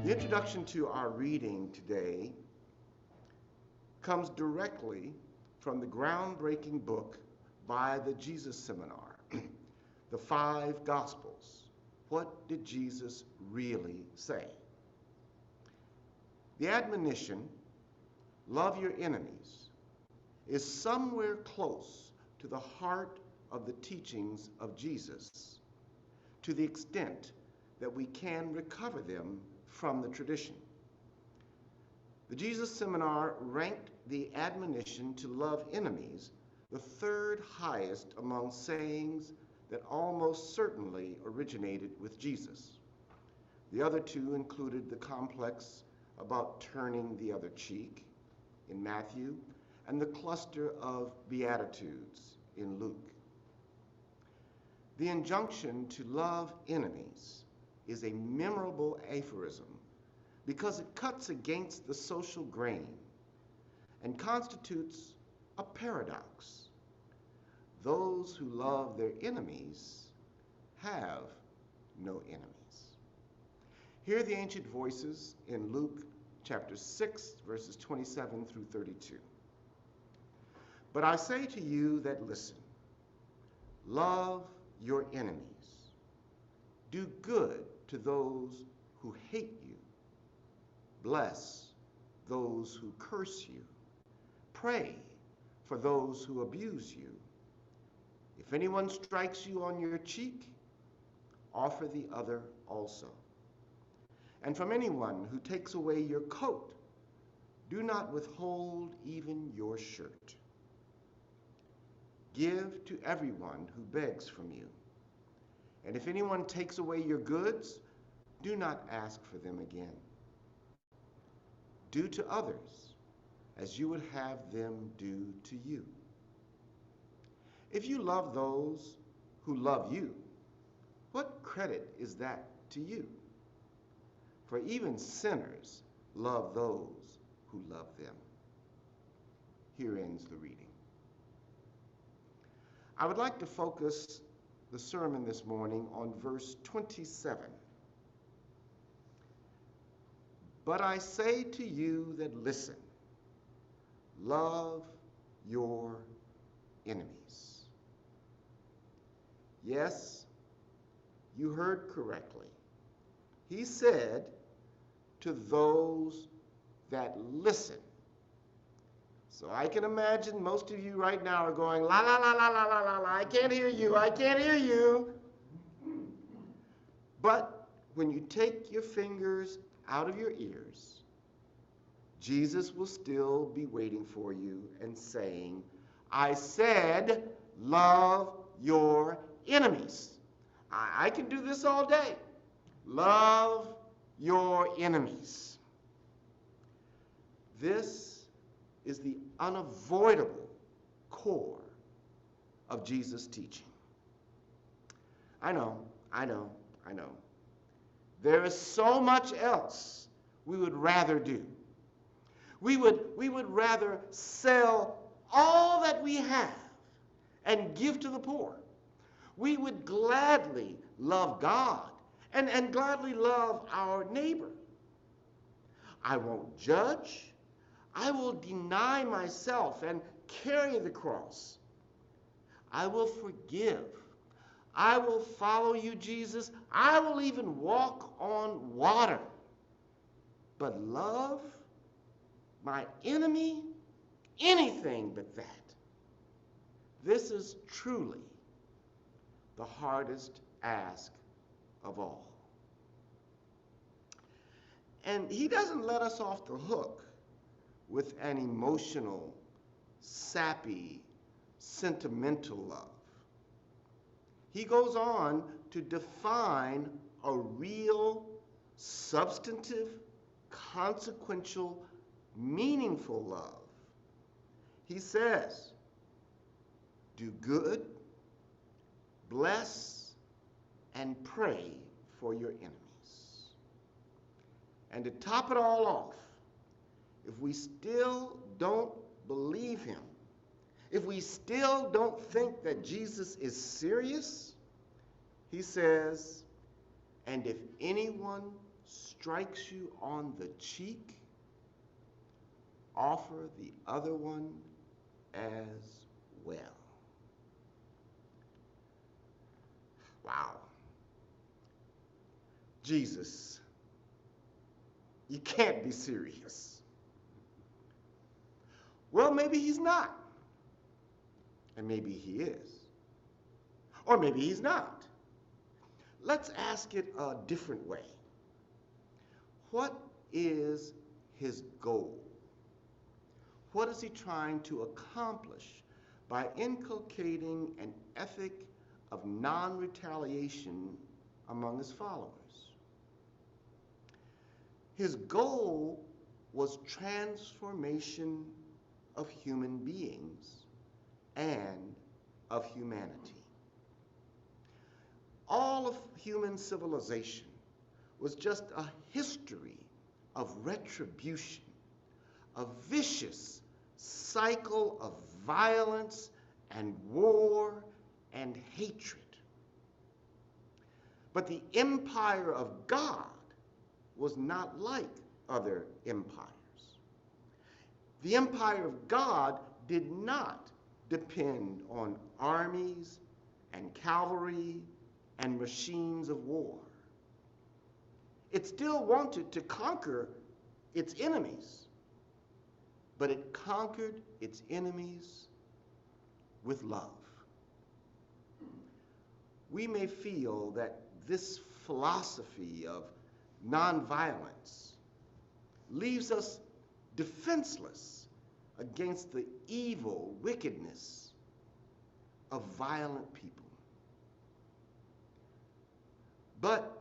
The introduction to our reading today comes directly from the groundbreaking book by the Jesus Seminar, The Five Gospels. What did Jesus really say? The admonition, love your enemies, is somewhere close to the heart of the teachings of Jesus, to the extent that we can recover them from the tradition. The Jesus Seminar ranked the admonition to love enemies the third highest among sayings that almost certainly originated with Jesus. The other two included the complex about turning the other cheek in Matthew and the cluster of Beatitudes in Luke. The injunction to love enemies is a memorable aphorism because it cuts against the social grain and constitutes a paradox. Those who love their enemies have no enemies. Hear the ancient voices in Luke chapter 6, verses 27 through 32. But I say to you that listen, love your enemies. Do good to those who hate you. Bless those who curse you. Pray for those who abuse you. If anyone strikes you on your cheek, offer the other also. And from anyone who takes away your coat, do not withhold even your shirt. Give to everyone who begs from you. And if anyone takes away your goods, do not ask for them again. Do to others as you would have them do to you. If you love those who love you, what credit is that to you? For even sinners love those who love them. Here ends the reading. I would like to focus the sermon this morning on verse 27. But I say to you that listen, love your enemies. Yes, you heard correctly. He said to those that listen. So I can imagine most of you right now are going, la, la, la, la, la, la, la, la, I can't hear you, I can't hear you. But when you take your fingers out of your ears, Jesus will still be waiting for you and saying, I said, love your enemies. I can do this all day. Love your enemies. This is the unavoidable core of Jesus' teaching. I know. There is so much else we would rather do. We would rather sell all that we have and give to the poor. We would gladly love God and gladly love our neighbor. I won't judge. I will deny myself and carry the cross. I will forgive. I will follow you, Jesus. I will even walk on water. But love my enemy? Anything but that. This is truly the hardest ask of all. And he doesn't let us off the hook with an emotional, sappy, sentimental love. He goes on to define a real, substantive, consequential, meaningful love. He says, do good, bless, and pray for your enemies. And to top it all off, if we still don't believe him, if we still don't think that Jesus is serious, he says, and if anyone strikes you on the cheek, offer the other one as well. Wow. Jesus, you can't be serious. Well, maybe he's not. And maybe he is. Or maybe he's not. Let's ask it a different way. What is his goal? What is he trying to accomplish by inculcating an ethic of non-retaliation among his followers? His goal was transformation of human beings and of humanity. All of human civilization was just a history of retribution, a vicious cycle of violence and war and hatred. But the empire of God was not like other empires. The empire of God did not depend on armies and cavalry and machines of war. It still wanted to conquer its enemies, but it conquered its enemies with love. We may feel that this philosophy of nonviolence leaves us defenseless against the evil wickedness of violent people. But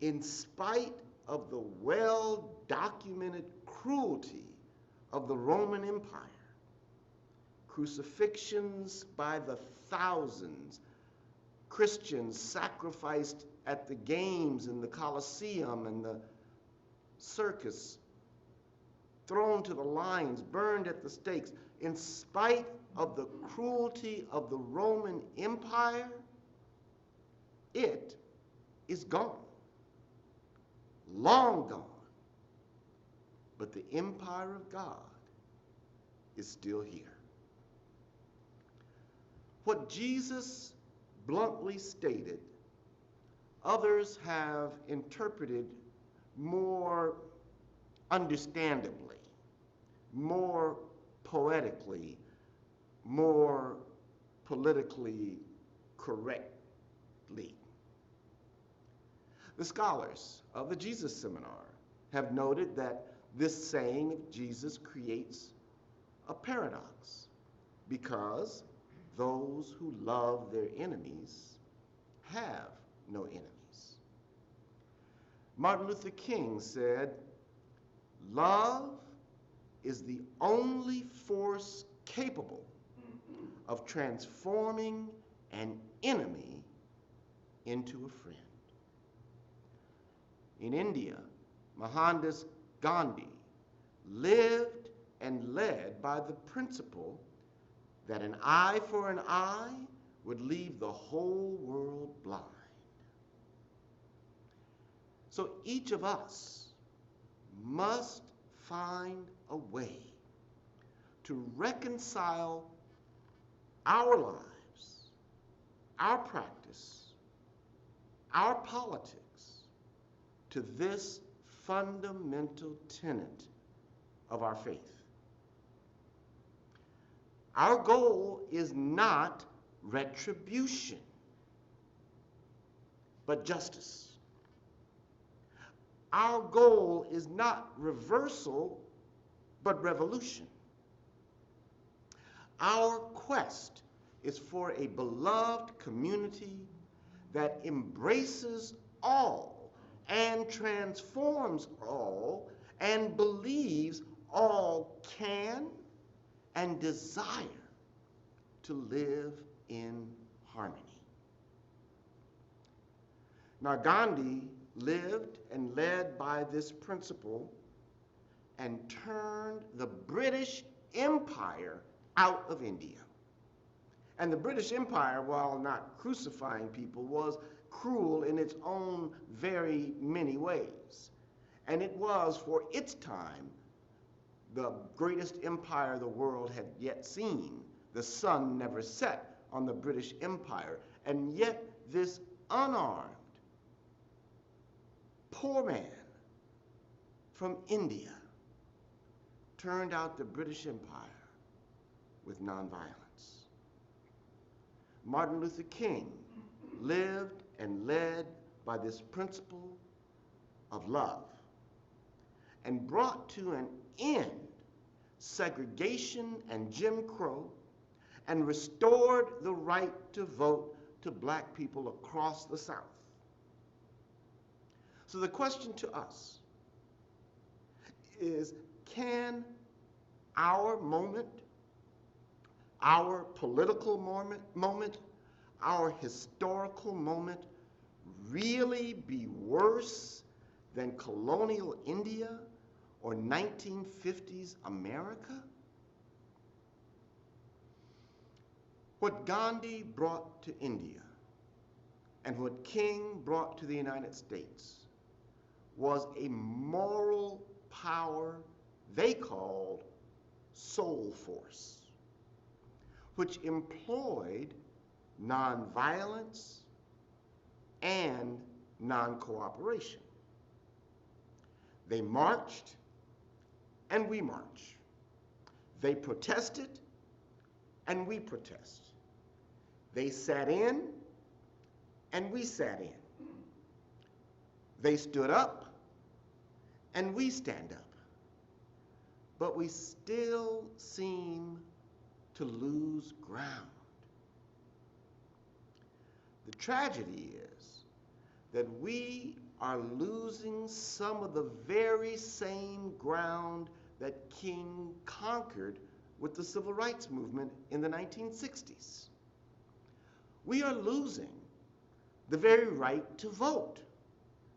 in spite of the well-documented cruelty of the Roman Empire, crucifixions by the thousands, Christians sacrificed at the games in the Colosseum and the circus, thrown to the lions, burned at the stakes. In spite of the cruelty of the Roman Empire, it is gone, long gone. But the empire of God is still here. What Jesus bluntly stated, others have interpreted more understandably, more poetically, more politically correctly. The scholars of the Jesus Seminar have noted that this saying of Jesus creates a paradox, because those who love their enemies have no enemies. Martin Luther King said, "Love is the only force capable of transforming an enemy into a friend." In India, Mohandas Gandhi lived and led by the principle that an eye for an eye would leave the whole world blind. So each of us must find a way to reconcile our lives, our practice, our politics to this fundamental tenet of our faith. Our goal is not retribution, but justice. Our goal is not reversal, but revolution. Our quest is for a beloved community that embraces all and transforms all and believes all can and desire to live in harmony. Now, Gandhi lived and led by this principle and turned the British Empire out of India. And the British Empire, while not crucifying people, was cruel in its own very many ways. And it was, for its time, the greatest empire the world had yet seen. The sun never set on the British Empire. And yet this unarmed, poor man from India turned out the British Empire with nonviolence. Martin Luther King lived and led by this principle of love and brought to an end segregation and Jim Crow and restored the right to vote to black people across the South. So the question to us is, can our moment, our political moment, our historical moment really be worse than colonial India or 1950s America? What Gandhi brought to India and what King brought to the United States was a moral power they called soul force, which employed nonviolence and non-cooperation. They marched and we march. They protested and we protest. They sat in and we sat in. They stood up and we stand up. But we still seem to lose ground. The tragedy is that we are losing some of the very same ground that King conquered with the civil rights movement in the 1960s. We are losing the very right to vote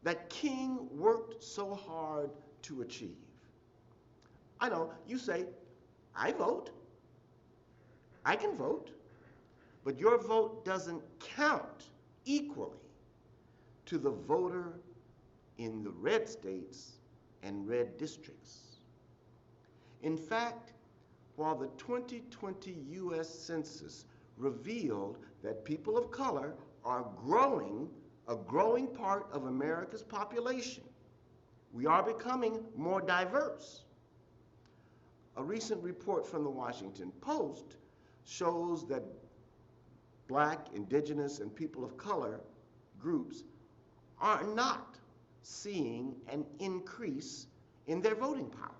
that King worked so hard to achieve. I know, you say, I vote, I can vote, but your vote doesn't count equally to the voter in the red states and red districts. In fact, while the 2020 US Census revealed that people of color are a growing part of America's population, we are becoming more diverse. A recent report from the Washington Post shows that Black, indigenous, and people of color groups are not seeing an increase in their voting power.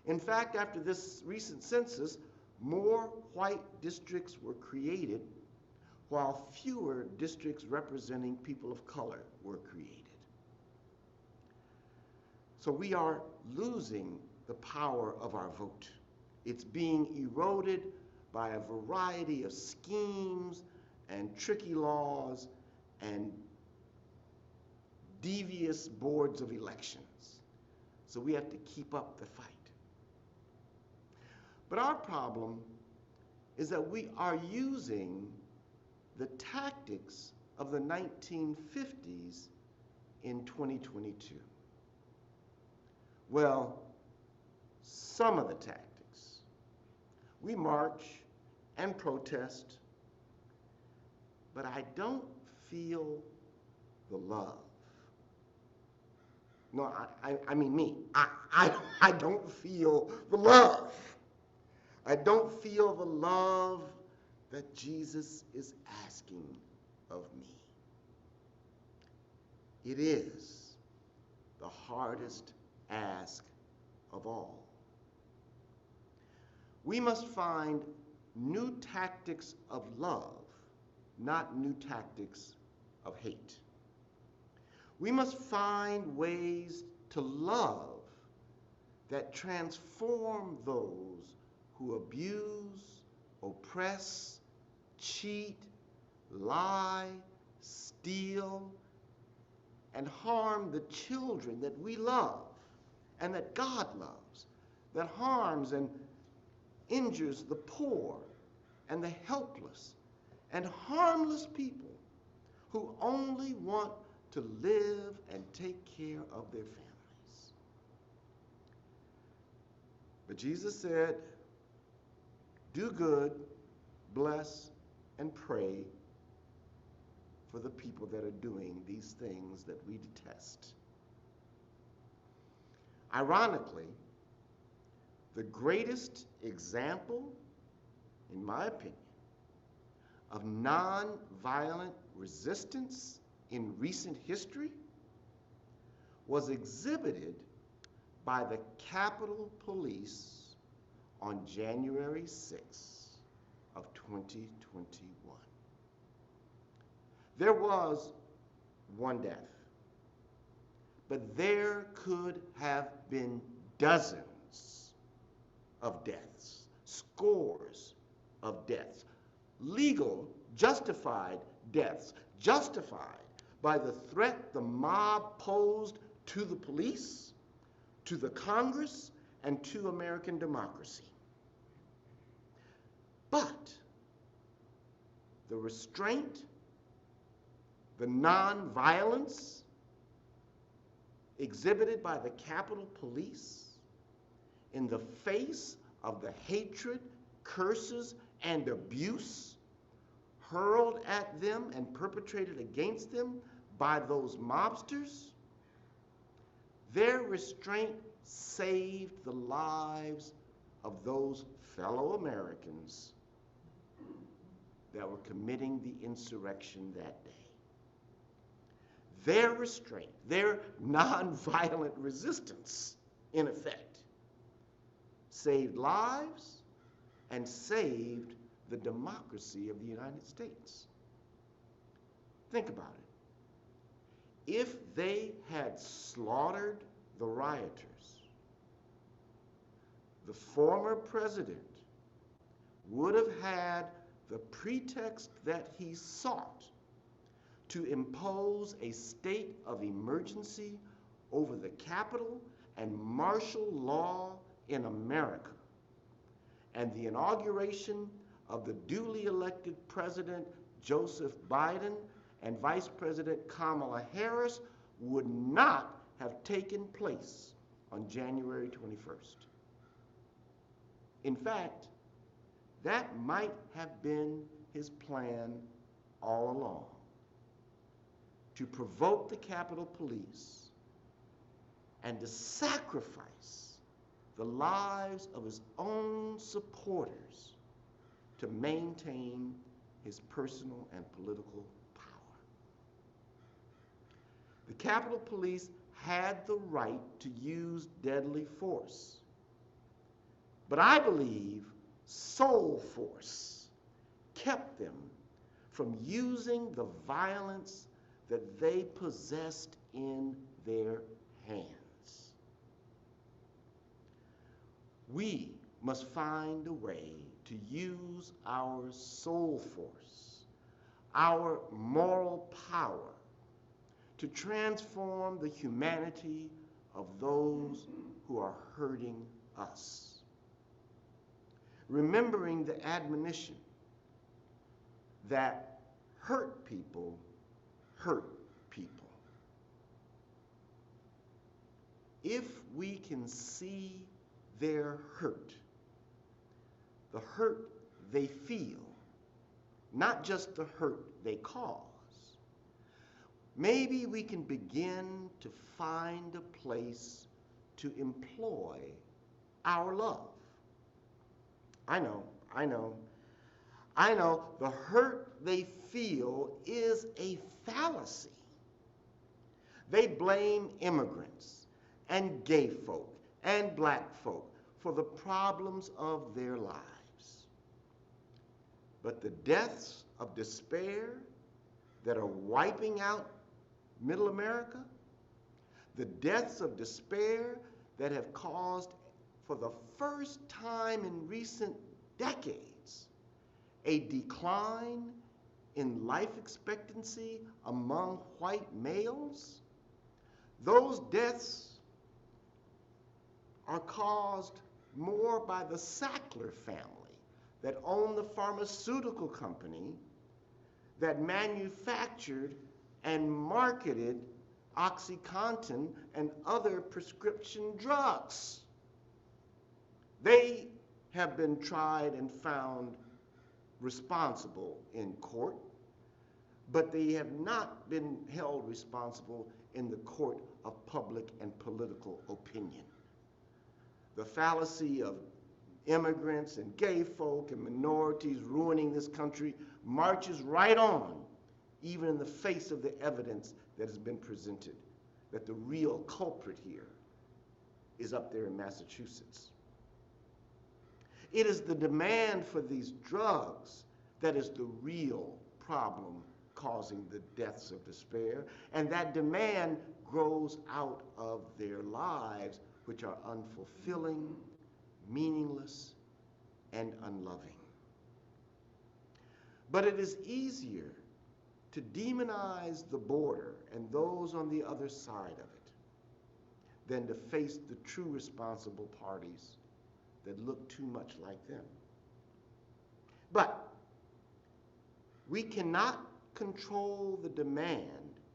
In fact, after this recent census, more white districts were created while fewer districts representing people of color were created. So we are losing the power of our vote. It's being eroded by a variety of schemes and tricky laws and devious boards of elections. So we have to keep up the fight. But our problem is that we are using the tactics of the 1950s in 2022. Well, some of the tactics. We march and protest, but I don't feel the love. No, I mean me. I don't feel the love. I don't feel the love that Jesus is asking of me. It is the hardest ask of all. We must find new tactics of love, not new tactics of hate. We must find ways to love that transform those who abuse, oppress, cheat, lie, steal, and harm the children that we love and that God loves, that harms and injures the poor and the helpless and harmless people who only want to live and take care of their family. But Jesus said, do good, bless, and pray for the people that are doing these things that we detest. Ironically, the greatest example, in my opinion, of nonviolent resistance in recent history was exhibited by the Capitol Police on January 6th of 2021. There was one death, but there could have been dozens of deaths, scores of deaths, legal, justified deaths, justified by the threat the mob posed to the police, to the Congress, and to American democracy. But the restraint, the nonviolence exhibited by the Capitol Police in the face of the hatred, curses, and abuse hurled at them and perpetrated against them by those mobsters, their restraint saved the lives of those fellow Americans that were committing the insurrection that day. Their restraint, their nonviolent resistance, in effect, saved lives and saved the democracy of the United States. Think about it. If they had slaughtered the rioters, the former president would have had the pretext that he sought to impose a state of emergency over the Capitol and martial law in America, and the inauguration of the duly elected President Joseph Biden and Vice President Kamala Harris would not have taken place on January 21st. In fact, that might have been his plan all along, to provoke the Capitol Police and to sacrifice the lives of his own supporters to maintain his personal and political power. The Capitol Police had the right to use deadly force, but I believe soul force kept them from using the violence that they possessed in their hands. We must find a way to use our soul force, our moral power, to transform the humanity of those who are hurting us. Remembering the admonition that hurt people hurt people. If we can see their hurt, the hurt they feel, not just the hurt they cause, maybe we can begin to find a place to employ our love. I know, the hurt they feel is a fallacy. They blame immigrants and gay folk and black folk for the problems of their lives. But the deaths of despair that are wiping out Middle America, the deaths of despair that have caused, for the first time in recent decades, a decline in life expectancy among white males, those deaths are caused more by the Sackler family that owned the pharmaceutical company that manufactured and marketed OxyContin and other prescription drugs. They have been tried and found responsible in court, but they have not been held responsible in the court of public and political opinion. The fallacy of immigrants and gay folk and minorities ruining this country marches right on, even in the face of the evidence that has been presented, that the real culprit here is up there in Massachusetts. It is the demand for these drugs that is the real problem causing the deaths of despair, and that demand grows out of their lives, which are unfulfilling, meaningless, and unloving. But it is easier to demonize the border and those on the other side of it than to face the true responsible parties that look too much like them. But we cannot control the demand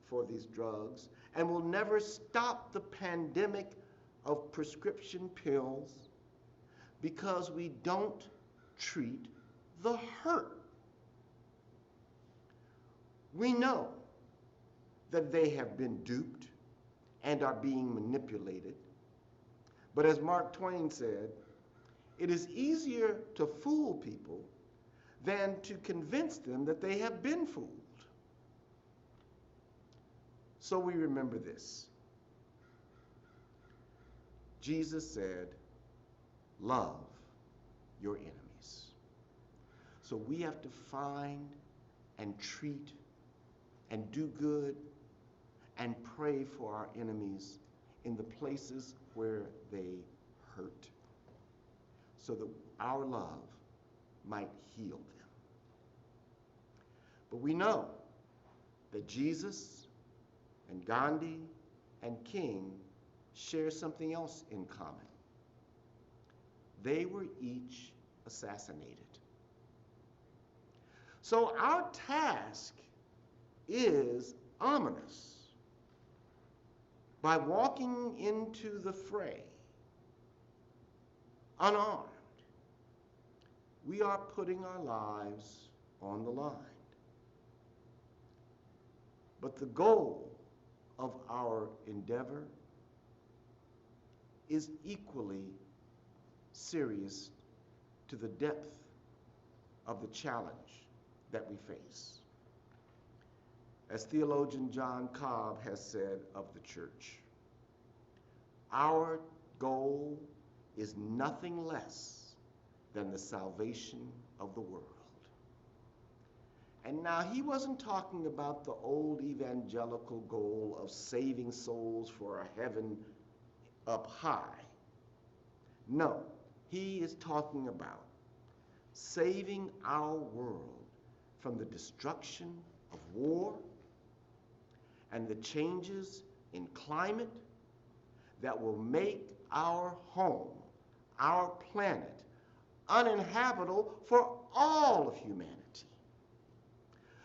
for these drugs and will never stop the pandemic of prescription pills because we don't treat the hurt. We know that they have been duped and are being manipulated. But as Mark Twain said, it is easier to fool people than to convince them that they have been fooled. So we remember this. Jesus said, love your enemies. So we have to find and treat and do good and pray for our enemies in the places where they hurt, so that our love might heal them. But we know that Jesus and Gandhi and King share something else in common. They were each assassinated. So our task is ominous. By walking into the fray unarmed, we are putting our lives on the line. But the goal of our endeavor is equally serious to the depth of the challenge that we face. As theologian John Cobb has said of the church, our goal is nothing less than the salvation of the world. And now he wasn't talking about the old evangelical goal of saving souls for a heaven up high. No, he is talking about saving our world from the destruction of war and the changes in climate that will make our home, our planet, uninhabitable for all of humanity.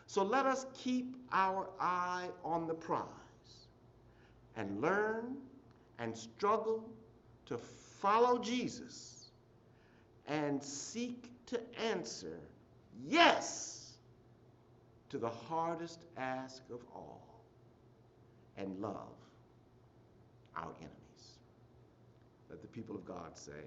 So let us keep our eye on the prize and learn and struggle to follow Jesus and seek to answer yes to the hardest ask of all, and love our enemies. Let the people of God say,